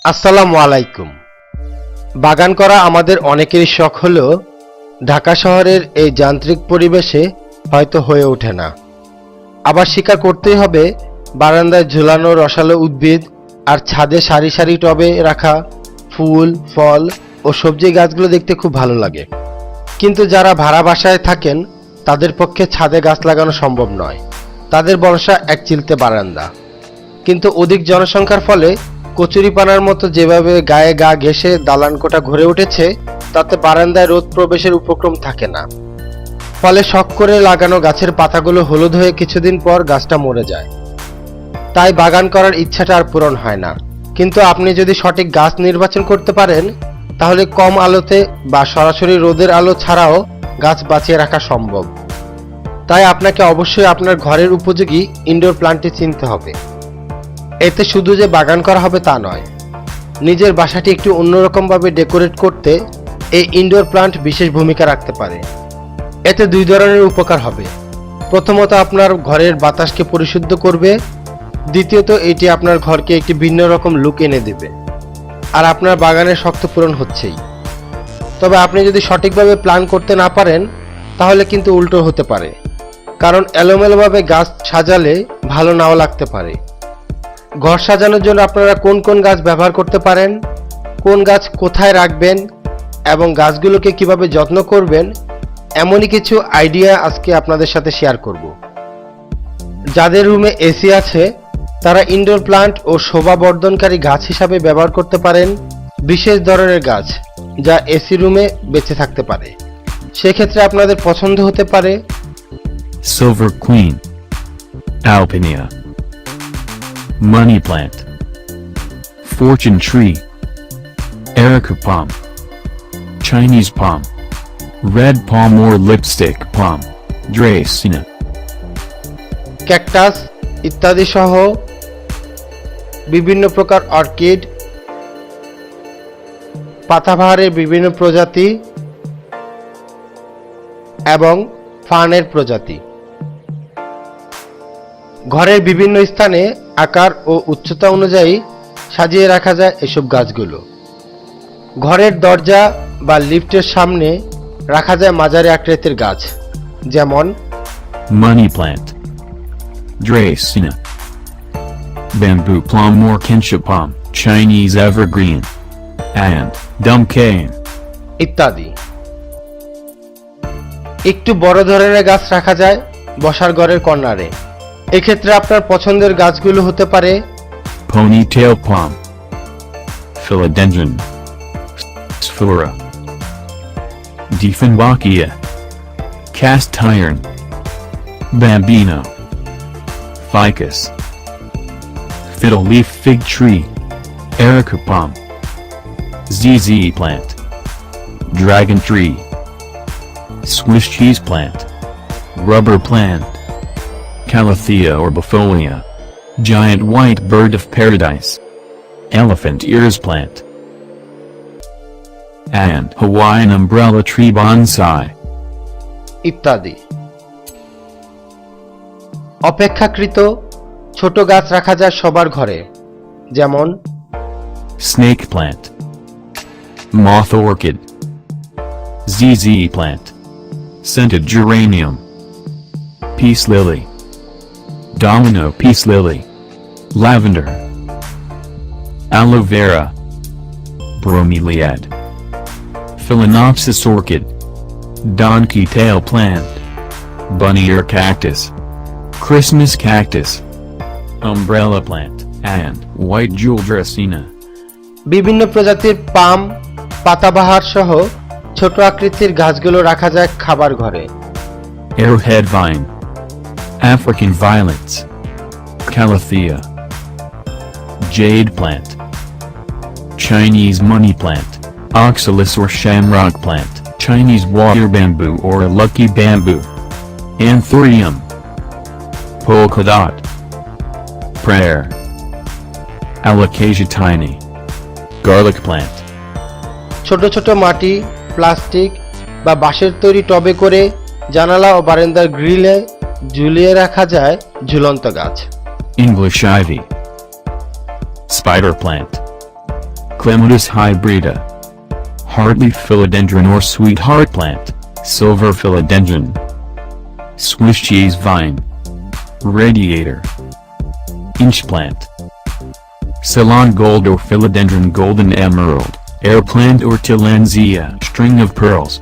আসসালামু আলাইকুম। বাগান করা আমাদের অনেকেরই শখ হলেও ঢাকা শহরের এই যান্ত্রিক পরিবেশে হয়তো হয়ে ওঠে না। আবার স্বীকার করতেই হবে, বারান্দায় ঝুলানো রসালো উদ্ভিদ আর ছাদে সারি সারি টবে রাখা ফুল, ফল ও সবজি গাছগুলো দেখতে খুব ভালো লাগে। কিন্তু যারা ভাড়া বাসায় থাকেন তাদের পক্ষে ছাদে গাছ লাগানো সম্ভব নয়। তাদের ভরসা এক চিলতে বারান্দা। কিন্তু অধিক জনসংখ্যার ফলে কচুরিপানার মতো যেভাবে গায়ে গা ঘেঁষে দালানকোঠা গড়ে উঠেছে, তাতে বারান্দায় রোদ প্রবেশের উপক্রম থাকে না। ফলে শখ করে লাগানো গাছের পাতাগুলো হলুদ হয়ে কিছুদিন পর গাছটা মরে যায়। তাই বাগান করার ইচ্ছাটা আর পূরণ হয় না। কিন্তু আপনি যদি সঠিক গাছ নির্বাচন করতে পারেন, তাহলে কম আলোতে বা সরাসরি রোদের আলো ছাড়াও গাছ বাঁচিয়ে রাখা সম্ভব। তাই আপনাকে অবশ্যই আপনার ঘরের উপযোগী ইনডোর প্ল্যান্টটি চিনতে হবে। এতে শুধু যে বাগান করা হবে তা নয়, নিজের বাসাটি একটু অন্যরকমভাবে ডেকোরেট করতে এই ইনডোর প্ল্যান্ট বিশেষ ভূমিকা রাখতে পারে। এতে দুই ধরনের উপকার হবে। প্রথমত, আপনার ঘরের বাতাসকে পরিশুদ্ধ করবে। দ্বিতীয়ত, এটি আপনার ঘরকে একটি ভিন্ন রকম লুক এনে দেবে। আর আপনার বাগানের শখ তো পূরণ হচ্ছেই। তবে আপনি যদি সঠিকভাবে প্ল্যান করতে না পারেন, তাহলে কিন্তু উল্টো হতে পারে। কারণ এলোমেলোভাবে গাছ সাজালে ভালো নাও লাগতে পারে। ঘর সাজানোর জন্য আপনারা কোন কোন গাছ ব্যবহার করতে পারেন, কোন গাছ কোথায় রাখবেন এবং গাছগুলোকে কিভাবে যত্ন করবেন, এমনই কিছু আইডিয়া আজকে আপনাদের সাথে শেয়ার করব। যাদের রুমে এসি আছে তারা ইনডোর প্ল্যান্ট ও শোভাবর্ধনকারী গাছ হিসাবে ব্যবহার করতে পারেন বিশেষ ধরনের গাছ, যা এসি রুমে বেঁচে থাকতে পারে। সেক্ষেত্রে আপনাদের পছন্দ হতে পারে Silver Queen, Alpinia, Money Plant, Fortune Tree, Erica Palm, Chinese Palm, Red Palm or Lipstick Palm, Dracaena, cactus ইত্যাদি সহ বিভিন্ন প্রকার অর্কিড, পাতাবাহারের বিভিন্ন প্রজাতি এবং ফার্নের প্রজাতি। ঘরের বিভিন্ন স্থানে আকার ও উচ্চতা অনুযায়ী সাজিয়ে রাখা যায় এসব গাছগুলো। ঘরের দরজা বা লিফটের সামনে রাখা যায় মাঝারি আকৃতির গাছ, যেমন Money Plant, Dracaena, Bamboo Plum or Kinship Palm, Chinese Evergreen, and Dumcane. ইত্যাদি। একটু বড় ধরনের গাছ রাখা যায় বসার ঘরের কর্নারে। এক্ষেত্রে আপনার পছন্দের গাছগুলো হতে পারে Ponytail Palm, Philodendron, Sphora, Dieffenbachia, Cast Iron, Bambino, Ficus, Fiddle Leaf Fig Tree, Erica Palm, ZZ Plant, Dragon Tree, Swiss Cheese Plant, Rubber Plant, Calathea or Bifolia, Giant White Bird of Paradise, Elephant Ears Plant, and Hawaiian Umbrella Tree Bonsai. ইত্যাদি। অপেক্ষাকৃত ছোট গাছ রাখা যায় সবার ঘরে, যেমন Snake Plant, Moth Orchid, ZZ Plant, Scented Geranium, Peace Lily, Domino Peace Lily, Lavender, Aloe Vera, Bromeliad, Phalaenopsis Orchid, Donkey Tail Plant, Bunny Ear Cactus, Christmas Cactus, Umbrella Plant, and White Jewel Dracaena. বিভিন্ন প্রজাতির পাম, পাতাবাহার সহ ছোট আকৃতির গাছগুলো রাখা যায় খাবার ঘরে। Arrowhead Vine, African Violets, Calathea, Jade Plant, Chinese Money Plant, Oxalis or Shamrock Plant, Chinese Water Bamboo or Lucky Bamboo, Anthurium, Polka Dot, Prayer, Alocasia Tiny, Garlic Plant. ছোট ছোট মাটি, প্লাস্টিক বা বাঁশের তৈরি টবে করে জানালা ও বারান্দার গ্রিলে ঝুলিয়ে রাখা যায় ঝুলন্ত গাছ। English Ivy, Spider Plant, Clematis hybrida. Heartleaf philodendron or sweetheart plant, silver philodendron. Swiss cheese vine. Radiator. Inch plant. Ceylon gold or philodendron golden emerald, air plant or tillandsia, string of pearls.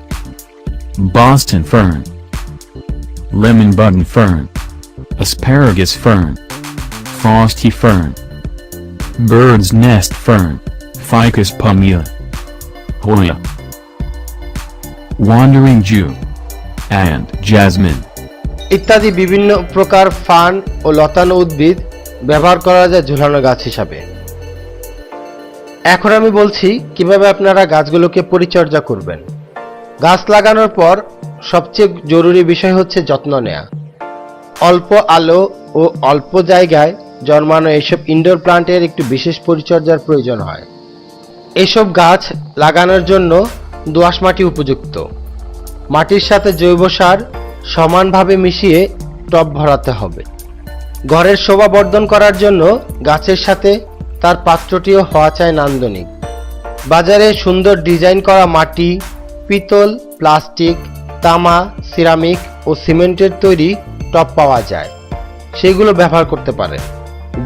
Boston fern. Lemon button fern. Asparagus fern. Frosty fern. Bird's nest fern. Ficus pumila. Hoya. Wandering Jew. And jasmine. ইত্যাদি বিভিন্ন প্রকার fun ও লতানো উদ্ভিদ ব্যবহার করা যায় ঝুলানো গাছ হিসাবে। এখন আমি বলছি কিভাবে আপনারা গাছগুলোকে পরিচর্যা করবেন। গাছ লাগানোর পর সবচেয়ে জরুরি বিষয় হচ্ছে যত্ন নেওয়া। অল্প আলো ও অল্প জায়গায় জন্মানো এসব ইনডোর প্লান্টের একটু বিশেষ পরিচর্যার প্রয়োজন হয়। এসব গাছ লাগানোর জন্য দোআঁশ মাটি উপযুক্ত। মাটির সাথে জৈব সার সমানভাবে মিশিয়ে টব ভরাতে হবে। ঘরের শোভা বর্ধন করার জন্য গাছের সাথে তার পাত্রটিও হওয়া চাই নান্দনিক। বাজারে সুন্দর ডিজাইন করা মাটি, পিতল, প্লাস্টিক, তামা, সিরামিক ও সিমেন্টের তৈরি টব পাওয়া যায়, সেগুলো ব্যবহার করতে পারেন।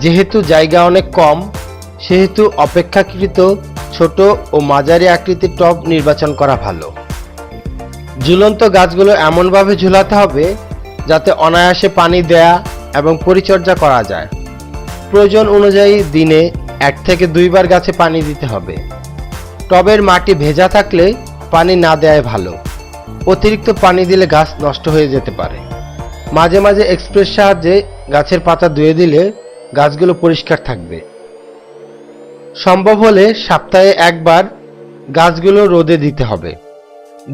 যেহেতু জায়গা অনেক কম, সেহেতু অপেক্ষাকৃত ছোট ও মাঝারি আকৃতির টব নির্বাচন করা ভালো। ঝুলন্ত গাছগুলো এমনভাবে ঝুলাতে হবে যাতে অনায়াসে পানি দেয়া এবং পরিচর্যা করা যায়। প্রয়োজন অনুযায়ী দিনে 1 থেকে 2 বার গাছে পানি দিতে হবে। টবের মাটি ভেজা থাকলে পানি না দেয়াই ভালো। অতিরিক্ত পানি দিলে গাছ নষ্ট হয়ে যেতে পারে। মাঝে মাঝে এক্সপ্রেস সাহায্যে গাছের পাতা ধুয়ে দিলে গাছগুলো পরিষ্কার থাকবে। সম্ভব হলে সপ্তাহে 1 বার গাছগুলো রোদে দিতে হবে।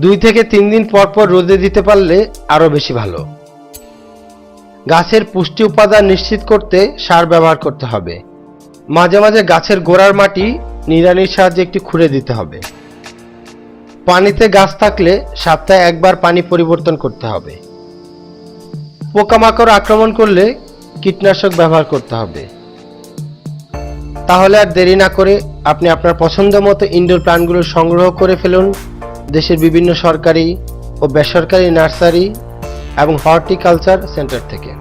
2 থেকে 3 দিন পর পর রোদে দিতে পারলে আরো বেশি ভালো। গাছের পুষ্টি উপাদান নিশ্চিত করতে সার ব্যবহার করতে হবে। মাঝে মাঝে গাছের গোড়ার মাটি নিড়ানির সাহায্যে একটু খুঁড়ে দিতে হবে। পানিতে গাছ থাকলে সপ্তাহে 1 বার পানি পরিবর্তন করতে হবে। পোকামাকড় আক্রমণ করলে কীটনাশক ব্যবহার করতে হবে। তাহলে আর দেরি না করে আপনি আপনার পছন্দ মতো ইনডোর প্ল্যান্টগুলো সংগ্রহ করে ফেলুন দেশের বিভিন্ন সরকারি ও বেসরকারি নার্সারি এবং হর্টিকালচার সেন্টার থেকে।